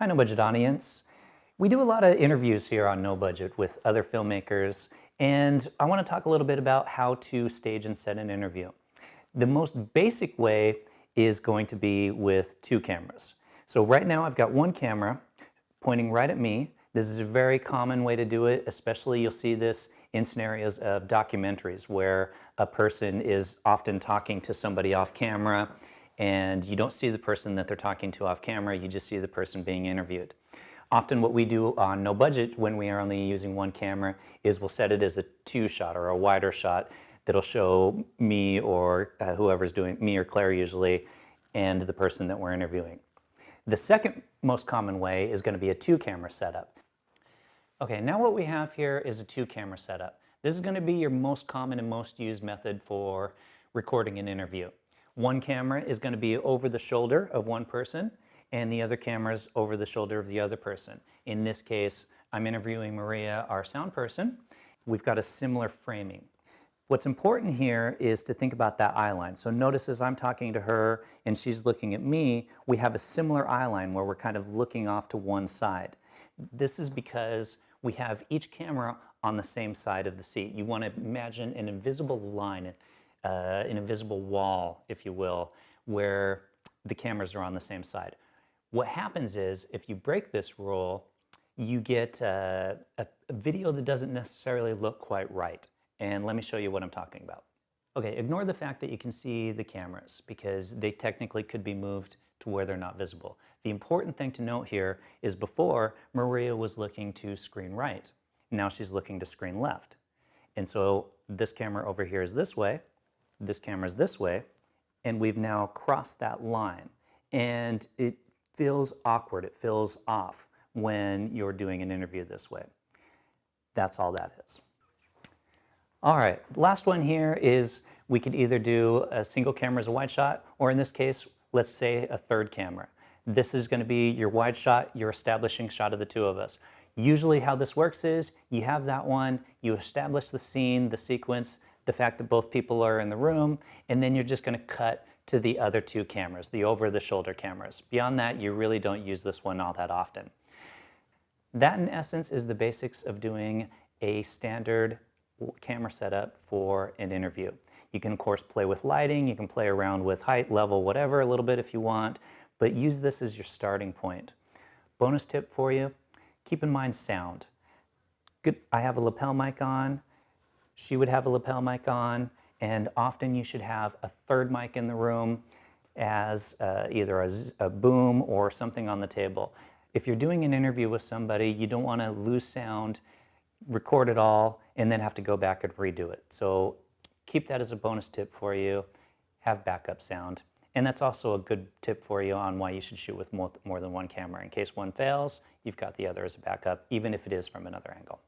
Hi, No Budget audience. We do a lot of interviews here on No Budget with other filmmakers, and I want to talk a little bit about how to stage and set an interview. The most basic way is going to be with two cameras. So right now I've got one camera pointing right at me. This is a very common way to do it, especially you'll see this in scenarios of documentaries where a person is often talking to somebody off camera and you don't see the person that they're talking to off camera, you just see the person being interviewed. Often what we do on No Budget when we are only using one camera is we'll set it as a two-shot or a wider shot that'll show me or whoever's doing, me or Claire usually, and the person that we're interviewing. The second most common way is going to be a two-camera setup. Okay, now what we have here is a two-camera setup. This is going to be your most common and most used method for recording an interview. One camera is going to be over the shoulder of one person, and the other camera is over the shoulder of the other person. In this case, I'm interviewing Maria, our sound person. We've got a similar framing. What's important here is to think about that eye line. So notice as I'm talking to her and she's looking at me, we have a similar eye line where we're kind of looking off to one side. This is because we have each camera on the same side of the seat. You want to imagine an invisible line, an invisible wall, if you will, where the cameras are on the same side. What happens is, if you break this rule, you get a video that doesn't necessarily look quite right. And let me show you what I'm talking about. Okay, ignore the fact that you can see the cameras because they technically could be moved to where they're not visible. The important thing to note here is before, Maria was looking to screen right. Now she's looking to screen left. And so this camera over here is this way, this camera is this way, and we've now crossed that line. And it feels awkward, it feels off when you're doing an interview this way. That's all that is. All right, last one here is we could either do a single camera as a wide shot, or in this case, let's say a third camera. This is going to be your wide shot, your establishing shot of the two of us. Usually how this works is you have that one, you establish the scene, the sequence, the fact that both people are in the room, and then you're just going to cut to the other two cameras, the over-the-shoulder cameras. Beyond that, you really don't use this one all that often. That, in essence, is the basics of doing a standard camera setup for an interview. You can, of course, play with lighting, you can play around with height, level, whatever, a little bit if you want, but use this as your starting point. Bonus tip for you, keep in mind sound. Good. I have a lapel mic on, she would have a lapel mic on, and often you should have a third mic in the room as either a boom or something on the table. If you're doing an interview with somebody, you don't want to lose sound, record it all, and then have to go back and redo it. So keep that as a bonus tip for you. Have backup sound. And that's also a good tip for you on why you should shoot with more than one camera. In case one fails, you've got the other as a backup, even if it is from another angle.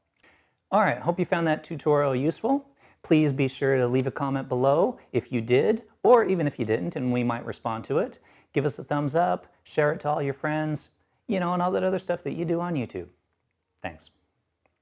All right, hope you found that tutorial useful. Please be sure to leave a comment below if you did, or even if you didn't, and we might respond to it. Give us a thumbs up, share it to all your friends, you know, and all that other stuff that you do on YouTube. Thanks.